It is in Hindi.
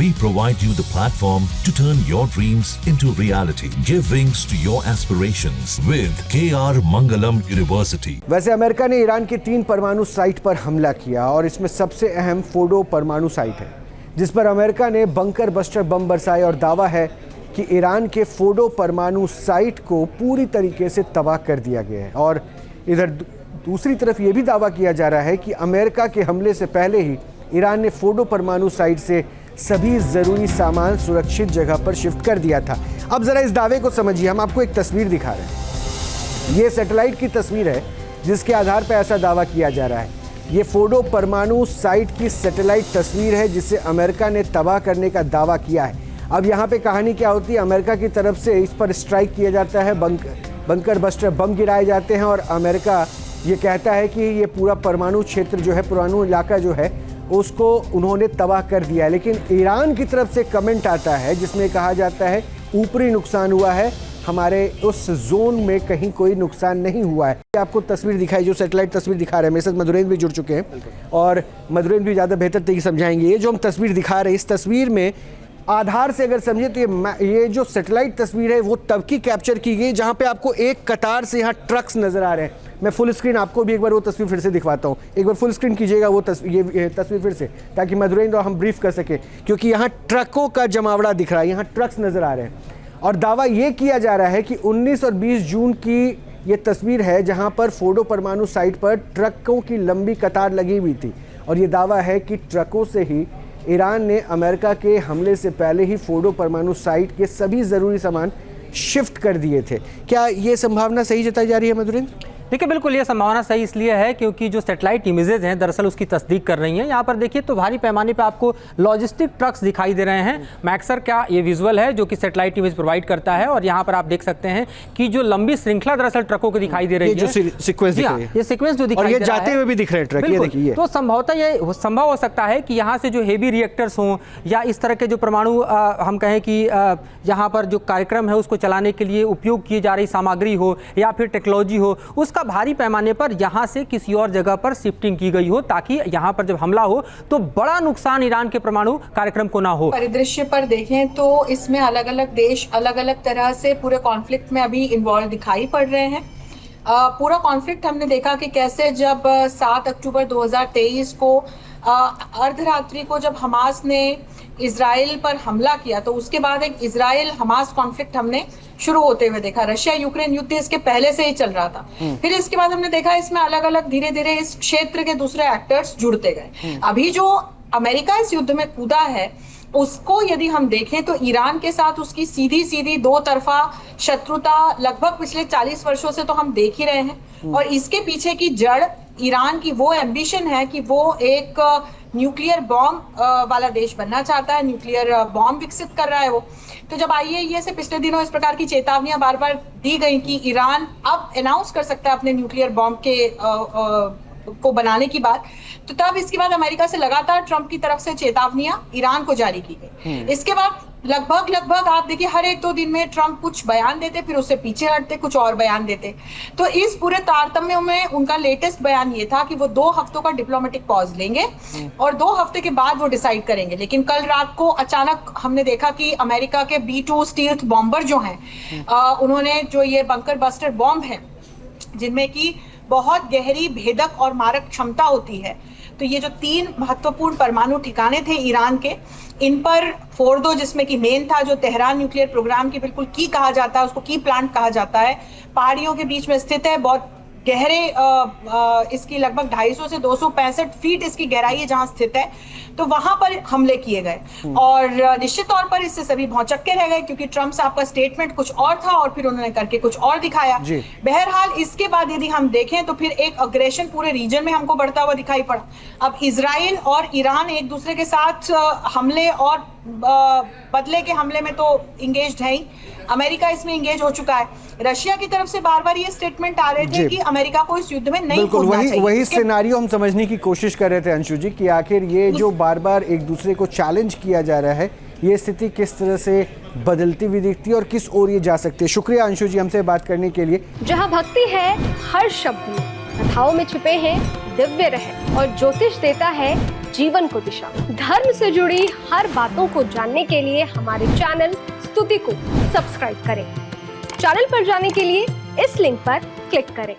We provide you the platform to turn your dreams into reality. Give wings to your aspirations with KR Mangalam University. वैसे अमेरिका ने ईरान की 3 परमाणु साइट पर हमला किया और इसमें सबसे अहम फोर्डो परमाणु साइट है, जिस पर अमेरिका ने बंकर बस्टर बम बरसाए और दावा है कि ईरान के फोर्डो परमाणु साइट को पूरी तरीके से तबाह कर दिया गया है। और इधर दूसरी तरफ ये भी दावा किया जा रहा है कि अमेरिका के हमले से पहले ही ईरान ने फोर्डो परमाणु साइट से सभी ज़रूरी सामान सुरक्षित जगह पर शिफ्ट कर दिया था। अब ज़रा इस दावे को समझिए। हम आपको एक तस्वीर दिखा रहे हैं। ये सैटेलाइट की तस्वीर है जिसके आधार पर ऐसा दावा किया जा रहा है। ये फोर्डो परमाणु साइट की सैटेलाइट तस्वीर है जिसे अमेरिका ने तबाह करने का दावा किया है। अब यहाँ पे कहानी क्या होती है, अमेरिका की तरफ से इस पर स्ट्राइक किया जाता है, बंकर बस्टर बम गिराए जाते हैं और अमेरिका ये कहता है कि ये पूरा परमाणु क्षेत्र जो है, परमाणु इलाका जो है, उसको उन्होंने तबाह कर दिया है। लेकिन ईरान की तरफ से कमेंट आता है जिसमें कहा जाता है ऊपरी नुकसान हुआ है, हमारे उस जोन में कहीं कोई नुकसान नहीं हुआ है। आपको तस्वीर दिखाई, जो सैटेलाइट तस्वीर दिखा रहे हैं, मेरे साथ मधुरेंद्र भी जुड़ चुके हैं और मधुरेंद्र भी ज़्यादा बेहतर तरीके समझाएंगे। ये जो हम तस्वीर दिखा रहे हैं, इस तस्वीर में आधार से अगर समझे तो ये जो सैटेलाइट तस्वीर है वो तब की कैप्चर की गई जहां पे आपको एक कतार से यहाँ ट्रक्स नजर आ रहे हैं। मैं फुल स्क्रीन आपको भी एक बार वो तस्वीर फिर से दिखवाता हूँ। एक बार फुल स्क्रीन कीजिएगा वो ये तस्वीर फिर से, ताकि मधुरेंद्र हम ब्रीफ कर सके, क्योंकि यहाँ ट्रकों का जमावड़ा दिख रहा है, यहाँ ट्रक्स नजर आ रहे हैं। और दावा ये किया जा रहा है कि 19 और 20 जून की ये तस्वीर है जहाँ पर फोर्डो परमाणु साइट पर ट्रकों की लंबी कतार लगी हुई थी और ये दावा है कि ट्रकों से ही ईरान ने अमेरिका के हमले से पहले ही फोर्डो परमाणु साइट के सभी ज़रूरी सामान शिफ्ट कर दिए थे। क्या ये संभावना सही जताई जा रही है मधुरेंद्र? देखिए, बिल्कुल ये संभावना सही इसलिए है क्योंकि जो सैटेलाइट इमेजेस हैं दरअसल उसकी तस्दीक कर रही हैं। यहाँ पर देखिए तो भारी पैमाने पे आपको लॉजिस्टिक ट्रक्स दिखाई दे रहे हैं। मैक्सर का ये विजुअल है जो कि सैटेलाइट इमेज प्रोवाइड करता है और यहाँ पर आप देख सकते हैं कि जो लंबी श्रृंखला दरअसल ट्रकों की दिखाई दे रही है, जो सीक्वेंस दिख रही है, ये सीक्वेंस जो दिखाई दे रहा है, जाते हुए भी दिख रहे हैं ट्रक, ये देखिए। तो संभवतः ये संभव हो सकता है कि यहाँ से जो हेवी रिएक्टर्स हों या इस तरह के जो परमाणु हम कहें कि यहाँ पर जो कार्यक्रम है उसको चलाने के लिए उपयोग की जा रही सामग्री हो या फिर टेक्नोलॉजी हो, उसका भारी पैमाने पर यहां से किसी और जगह पर शिफ्टिंग की गई हो ताकि यहां पर जब हमला हो तो बड़ा नुकसान ईरान के परमाणु कार्यक्रम को ना हो। परिदृश्य पर देखें तो इसमें अलग अलग देश अलग अलग तरह से पूरे कॉन्फ्लिक्ट में अभी इन्वॉल्व दिखाई पड़ रहे हैं। पूरा कॉन्फ्लिक्ट हमने देखा कि कैसे जब 7 अक्टूबर 2023 को अर्धरात्रि को जब हमास ने इजराइल पर हमला किया तो उसके बाद एक इजराइल हमास कॉन्फ्लिक्ट हमने शुरू होते हुए देखा। रशिया यूक्रेन युद्ध इसके पहले से ही चल रहा था। फिर इसके बाद हमने देखा इसमें अलग अलग धीरे धीरे इस क्षेत्र के दूसरे एक्टर्स जुड़ते गए। अभी जो अमेरिका इस युद्ध में कूदा है उसको यदि हम देखें तो ईरान के साथ उसकी सीधी सीधी दो तरफा शत्रुता लगभग पिछले 40 वर्षों से तो हम देख ही रहे हैं। और इसके पीछे की जड़ ईरान की वो एम्बिशन है कि वो एक न्यूक्लियर बॉम्ब वाला देश बनना चाहता है, न्यूक्लियर बॉम्ब विकसित कर रहा है वो। तो जब IAEA से पिछले दिनों इस प्रकार की चेतावनियां बार बार दी गई कि ईरान अब अनाउंस कर सकता है अपने न्यूक्लियर बॉम्ब के को बनाने की बात, तो तब इसके बाद अमेरिका से लगातार ट्रंप की तरफ से चेतावनियां ईरान को जारी की गई। इसके बाद लगभग आप देखिए हर 1-2 दिन में ट्रंप कुछ बयान देते, फिर उससे पीछे हटते, कुछ और बयान देते। तो इस पूरे तारतम्य में उनका लेटेस्ट बयान ये था कि वो 2 हफ्तों का डिप्लोमेटिक पॉज लेंगे और 2 हफ्ते के बाद वो डिसाइड करेंगे। लेकिन कल रात को अचानक हमने देखा कि अमेरिका के B-2 स्टील्थ बॉम्बर जो हैं, उन्होंने जो ये बंकर बस्टर बॉम्ब है जिनमें की बहुत गहरी भेदक और मारक क्षमता होती है, तो ये जो 3 महत्वपूर्ण परमाणु ठिकाने थे ईरान के, इन पर फोर्डो जिसमें कि मेन था, जो तेहरान न्यूक्लियर प्रोग्राम की बिल्कुल की कहा जाता है, उसको की प्लांट कहा जाता है, पहाड़ियों के बीच में स्थित है। बहुत गहरे इसकी लगभग 250 से 265 फीट इसकी गहराई है जहां स्थित है। तो वहां पर हमले किए गए और निश्चित तौर पर इससे सभी भौचक्के रह गए क्योंकि ट्रंप साहब का स्टेटमेंट कुछ और था और फिर उन्होंने करके कुछ और दिखाया। बहरहाल इसके बाद यदि हम देखें तो फिर एक अग्रेशन पूरे रीजन में हमको बढ़ता हुआ दिखाई पड़ा। अब इजराइल और ईरान एक दूसरे के साथ हमले और बदले के हमले में तो इंगेज्ड है ही, अमेरिका इसमें इंगेज हो चुका है। रशिया की तरफ से बार बार ये स्टेटमेंट आ रहे थे कि अमेरिका को इस युद्ध में नहीं कूदना चाहिए। वही सिनेरियो हम समझने की कोशिश कर रहे थे अंशु जी कि आखिर ये जो बार बार एक दूसरे को चैलेंज किया जा रहा है, ये स्थिति किस तरह से बदलती हुई दिखती है और किस ओर ये जा सकती है। शुक्रिया अंशु जी हमसे बात करने के लिए। जहाँ भक्ति है हर शब्द में, कथाओं में छुपे हैं दिव्य रहस्य और ज्योतिष देता है जीवन को दिशा। धर्म से जुड़ी हर बातों को जानने के लिए हमारे चैनल स्तुति को सब्सक्राइब करें। चैनल पर जाने के लिए इस लिंक पर क्लिक करें।